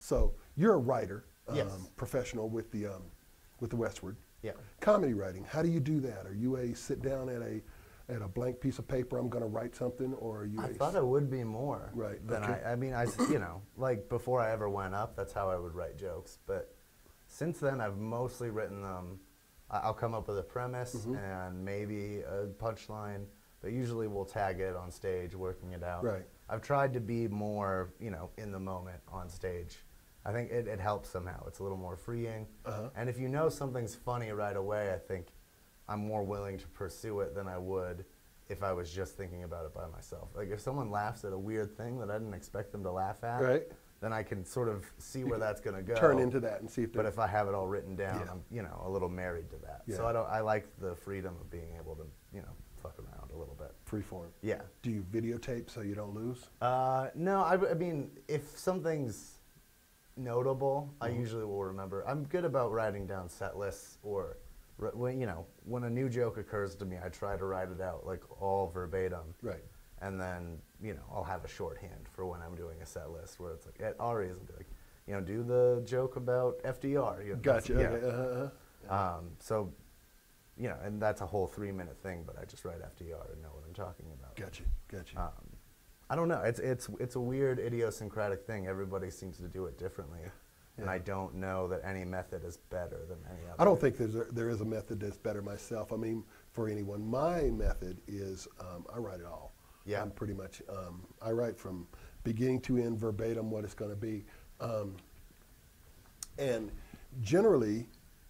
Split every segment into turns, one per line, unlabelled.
So you're a writer,
Yes.
professional with the Westward.
Yeah.
Comedy writing. How do you do that? Are you a sit down at a blank piece of paper? I'm going to write something, or are you?
I thought it would be more.
Right,
Than
okay.
I mean, you know, like before I ever went up, that's how I would write jokes. But since then, I've mostly written them. I'll come up with a premise and maybe a punchline, but usually we'll tag it on stage, working it out.
Right.
I've tried to be more, you know, in the moment on stage. I think it helps somehow. It's a little more freeing. And if you know something's funny right away, I think I'm more willing to pursue it than I would if I was just thinking about it by myself. Like if someone laughs at a weird thing that I didn't expect them to laugh at,
Right.
then I can sort of see where that's going to go.
Turn into that and see if.
But if I have it all written down,
Yeah.
I'm, you know, a little married to that.
Yeah.
So I like the freedom of being able to, you know, fuck around a little bit.
Freeform.
Yeah.
Do you videotape so you don't lose?
No, I mean, if something's notable, I usually will remember. I'm good about writing down set lists, or when, you know, when a new joke occurs to me, I try to write it out like all verbatim.
Right.
And then, you know, I'll have a shorthand for when I'm doing a set list where it's like, at Ari isn't like, you know, do the joke about FDR. You know,
Gotcha.
yeah.
Okay.
So, you know, and that's a whole 3-minute thing, but I just write FDR and know what I'm talking about.
Gotcha. Gotcha.
I don't know. It's a weird idiosyncratic thing. Everybody seems to do it differently, and I don't know that any method is better than any other.
I don't think there is a method that's better myself. I mean, for anyone, my method is I write it all.
Yeah.
I'm pretty much I write from beginning to end verbatim what it's going to be, and generally,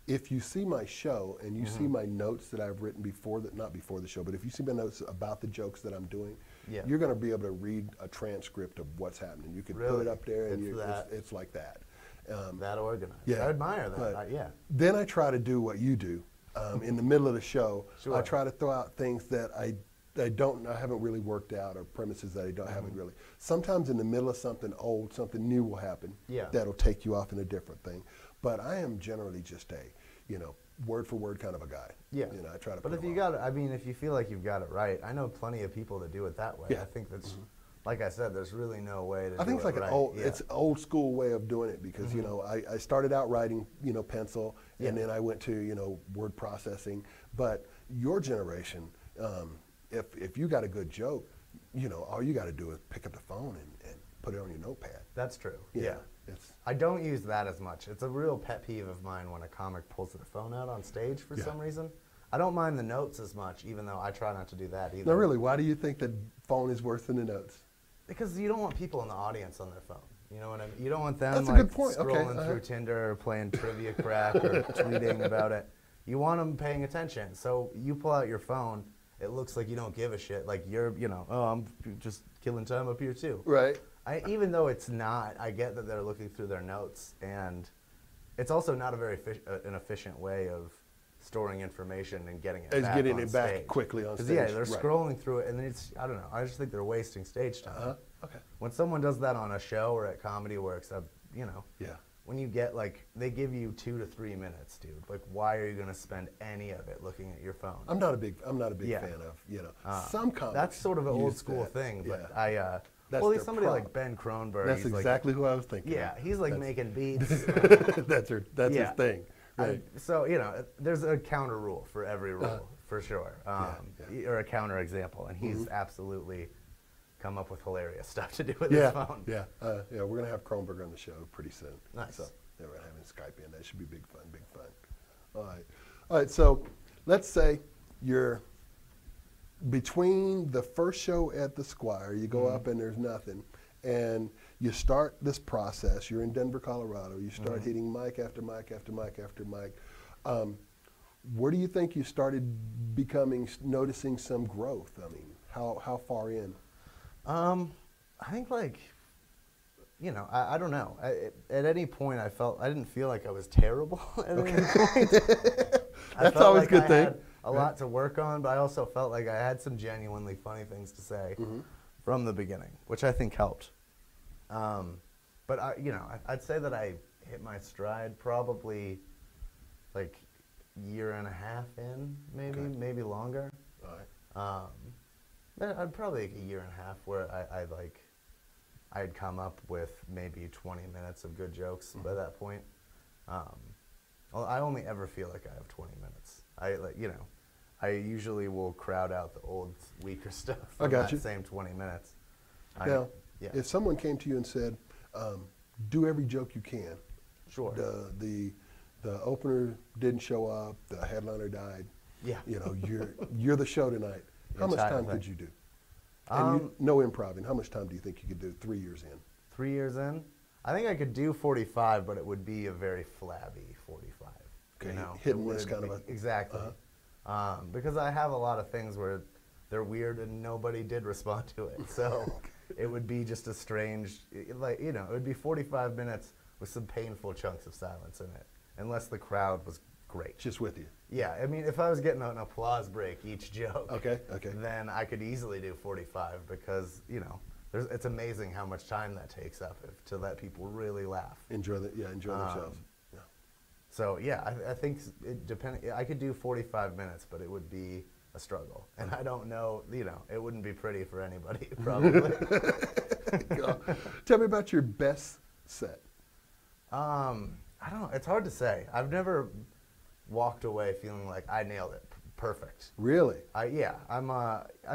if you see my show and you see my notes that I've written before that, not before the show, but if you see my notes about the jokes that I'm doing, you're going to be able to read a transcript of what's happening. You can put it up there, and it's like that.
That organized.
Yeah.
I admire that.
But
Yeah.
then I try to do what you do. In the middle of the show,
Sure.
I try to throw out things that I haven't really worked out, or premises that I haven't really. Sometimes in the middle of something old, something new will happen.
Yeah.
That'll take you off in a different thing. But I am generally just a, you know, word for word kind of a guy.
Yeah.
You know, I try to.
But if you got it, I mean, if you feel like you've got it right, I know plenty of people that do it that way.
Yeah.
I think that's, like I said, there's really no way to.
I think
do
it's like
it right.
an old, it's an old school way of doing it, because you know I started out writing, you know, pencil, and then I went to, you know, word processing. But your generation, if you got a good joke, you know, all you got to do is pick up the phone and put it on your notepad.
That's true.
Yeah.
Yeah.
It's,
I don't use that as much. It's a real pet peeve of mine when a comic pulls their phone out on stage for some reason. I don't mind the notes as much, even though I try not to do that either.
no, really, why do you think the phone is worse than the notes?
Because you don't want people in the audience on their phone. You know what I mean? You don't want them
That's a
like
good point. Okay,
scrolling through Tinder or playing trivia crack or tweeting about it. You want them paying attention. So you pull out your phone, it looks like you don't give a shit. Like you're, you know, oh, I'm just killing time up here too.
Right.
Even though it's not, I get that they're looking through their notes, and it's also not a very an efficient way of storing information and getting it back
Getting
on
it back
stage.
quickly on stage.
Yeah, they're scrolling through it, and it's, I don't know, I just think they're wasting stage time.
Okay.
When someone does that on a show or at Comedy Works, you know,
Yeah.
when you get like, they give you 2 to 3 minutes, dude. Like, why are you going to spend any of it looking at your phone?
I'm not a big fan of, you know, some comics.
That's sort of an old
use
school
that.
thing, but
Yeah. That's
well,
their
he's somebody like
problem.
Ben Kronberg.
That's
he's
exactly who I was thinking.
Yeah, he's like making beats.
That's his thing. Right.
So, you know, there's a counter rule for every rule, for sure, or a counter example, and he's absolutely come up with hilarious stuff to do with his phone.
Yeah, we're going to have Kronberg on the show pretty soon.
Nice.
So, yeah, we're having Skype in. That should be big fun, big fun. All right, so let's say you're between the first show at the Squire, you go up and there's nothing, and you start this process. You're in Denver, Colorado. You start hitting mic after mic after mic after mic. Where do you think you started noticing some growth? I mean, how far in?
I think like, you know, I don't know. At any point, I didn't feel like I was terrible at any point.
That's always a good thing.
Had a lot to work on, but I also felt like I had some genuinely funny things to say from the beginning, which I think helped. But you know, I'd say that I hit my stride probably like 1.5 years in, maybe longer.
All right.
I'd probably like 1.5 years where I had come up with maybe 20 minutes of good jokes by that point. Well, I only ever feel like I have 20 minutes. I usually will crowd out the old, weaker stuff from that same 20 minutes.
Now, if someone came to you and said, do every joke you can.
Sure.
The opener didn't show up, the headliner died.
Yeah.
You know, you're the show tonight. How much time could you do? And no improving. How much time do you think you could do 3 years in?
3 years in? I think I could do 45, but it would be a very flabby 45.
Okay,
you know?
hit and miss kind of a...
Exactly. Because I have a lot of things where they're weird and nobody did respond to it. So it would be just a strange, it would be 45 minutes with some painful chunks of silence in it, unless the crowd was great.
Just with you.
Yeah, I mean, if I was getting an applause break each joke,
okay.
then I could easily do 45 because, it's amazing how much time that takes up to let people really laugh.
Enjoy themselves. Yeah.
So yeah, I think I could do 45 minutes, but it would be a struggle, and I don't know. It wouldn't be pretty for anybody, probably.
Tell me about your best set.
I don't know. It's hard to say. I've never walked away feeling like I nailed it. Perfect.
Really?
I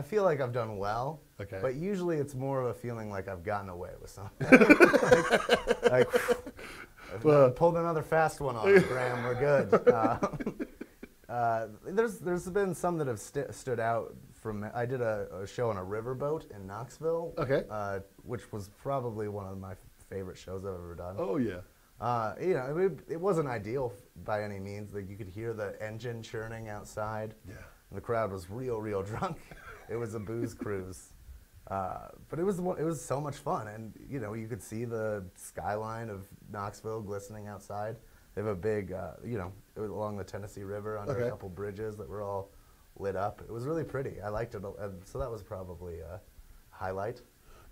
feel like I've done well.
Okay.
But usually it's more of a feeling like I've gotten away with something. Pulled another fast one on Graham. We're good. There's been some that have stood out from. I did a show on a riverboat in Knoxville.
Okay.
Which was probably one of my favorite shows I've ever done.
Oh yeah.
It wasn't ideal by any means. Like you could hear the engine churning outside.
Yeah.
And the crowd was real drunk. It was a booze cruise. But it was so much fun, and you could see the skyline of Knoxville glistening outside. They have a big, it was along the Tennessee River under a couple bridges that were all lit up. It was really pretty. I liked it, so that was probably a highlight.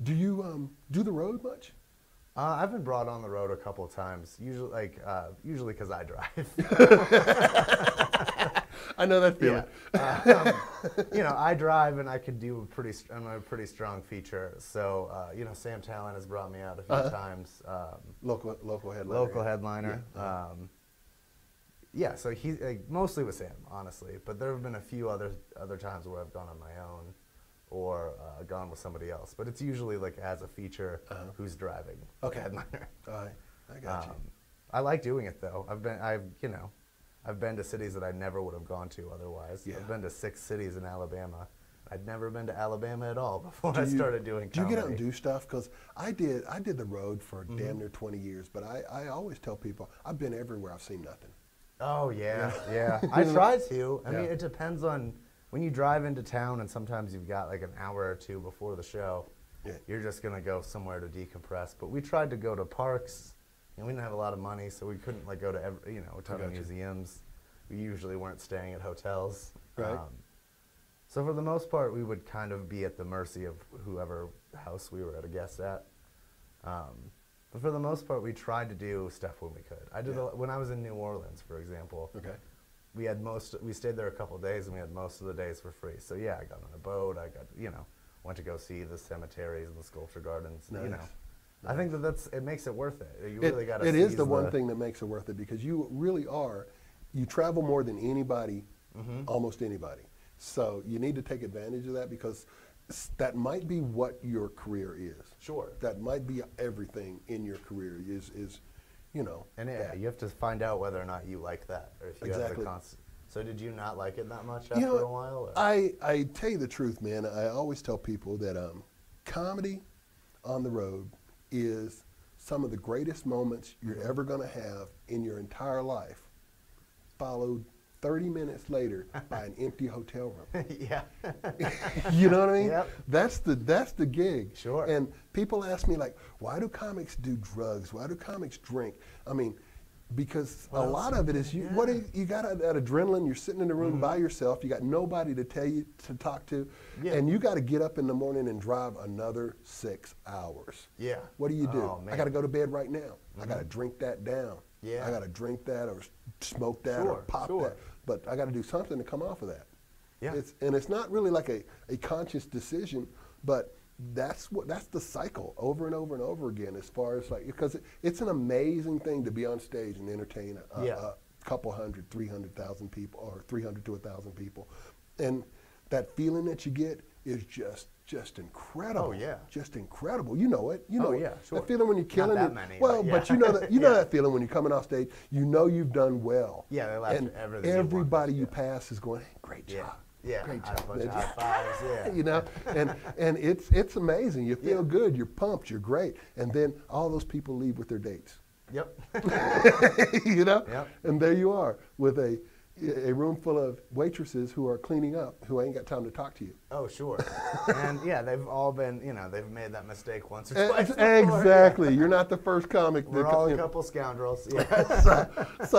Do you do the road much?
I've been brought on the road a couple of times, usually because I drive.
I know that feeling.
Yeah. I drive and I could do a pretty strong feature. So, Sam Talent has brought me out a few times.
Local headliner.
Local headliner. Yeah. So he mostly with Sam, honestly. But there have been a few other times where I've gone on my own or gone with somebody else. But it's usually like as a feature, who's driving.
Okay.
Headliner.
All right. I got you.
I like doing it though. I've been to cities that I never would have gone to otherwise. Yeah. I've been to 6 cities in Alabama. I'd never been to Alabama at all before I started doing comedy.
Do you get out and do stuff? Because I did the road for damn near 20 years, but I always tell people, I've been everywhere, I've seen nothing.
Oh, yeah. I try to. I mean, it depends on when you drive into town and sometimes you've got like an hour or two before the show. Yeah. You're just going to go somewhere to decompress. But we tried to go to parks. We didn't have a lot of money, so we couldn't go to a ton of museums. We usually weren't staying at hotels.
Right.
So for the most part, we would kind of be at the mercy of whoever house we were at a guest at. But for the most part, we tried to do stuff when we could. I did when I was in New Orleans, for example. Okay. We stayed there a couple of days, and we had most of the days for free. So yeah, I got on a boat. I got went to go see the cemeteries and the sculpture gardens. Nice. I think it makes it worth it. You really got to.
It is the one thing that makes it worth it because you really are. You travel more than anybody, almost anybody. So you need to take advantage of that because that might be what your career is.
Sure.
That might be everything in your career is
And you have to find out whether or not you like that or if you have the constant. So did you not like it that much after a while? Or?
I tell you the truth, man. I always tell people that comedy on the road is some of the greatest moments you're ever going to have in your entire life, followed 30 minutes later by an empty hotel room.
Yeah.
You know what I mean?
Yep.
That's the gig.
Sure.
And people ask me like, why do comics do drugs? Why do comics drink? I mean, because a lot of it is you got that adrenaline, you're sitting in the room by yourself, you got nobody to tell you to talk to, and you got to get up in the morning and drive another 6 hours.
Yeah.
What do you do?
Oh,
I got to go to bed right now. I got to drink that down.
Yeah.
I got to drink that or smoke that or pop that. But I got to do something to come off of that.
Yeah.
And it's not really like a conscious decision, but that's the cycle over and over and over again, as far as like, because it's an amazing thing to be on stage and entertain a couple hundred, 300,000 people, or 300 to 1,000 people, and that feeling that you get is just incredible.
Oh yeah,
just incredible. You know it. You know
yeah, sure.
That feeling when you're killing
Not
it.
that many,
well, but you know that you know that feeling when you're coming off stage. You know you've done well.
Yeah, they laugh
and
everything.
Everybody you pass is going, hey, great job.
Yeah,
great
a
job.
bunch of high fives, yeah.
You know, and it's amazing. You feel good. You're pumped. You're great. And then all those people leave with their dates.
Yep.
You know.
Yep.
And there you are with a room full of waitresses who are cleaning up, who ain't got time to talk to you.
Oh, sure. And yeah, they've all been, they've made that mistake once or twice.
Exactly. You're not the first comic.
We're all a couple scoundrels. Yeah.
So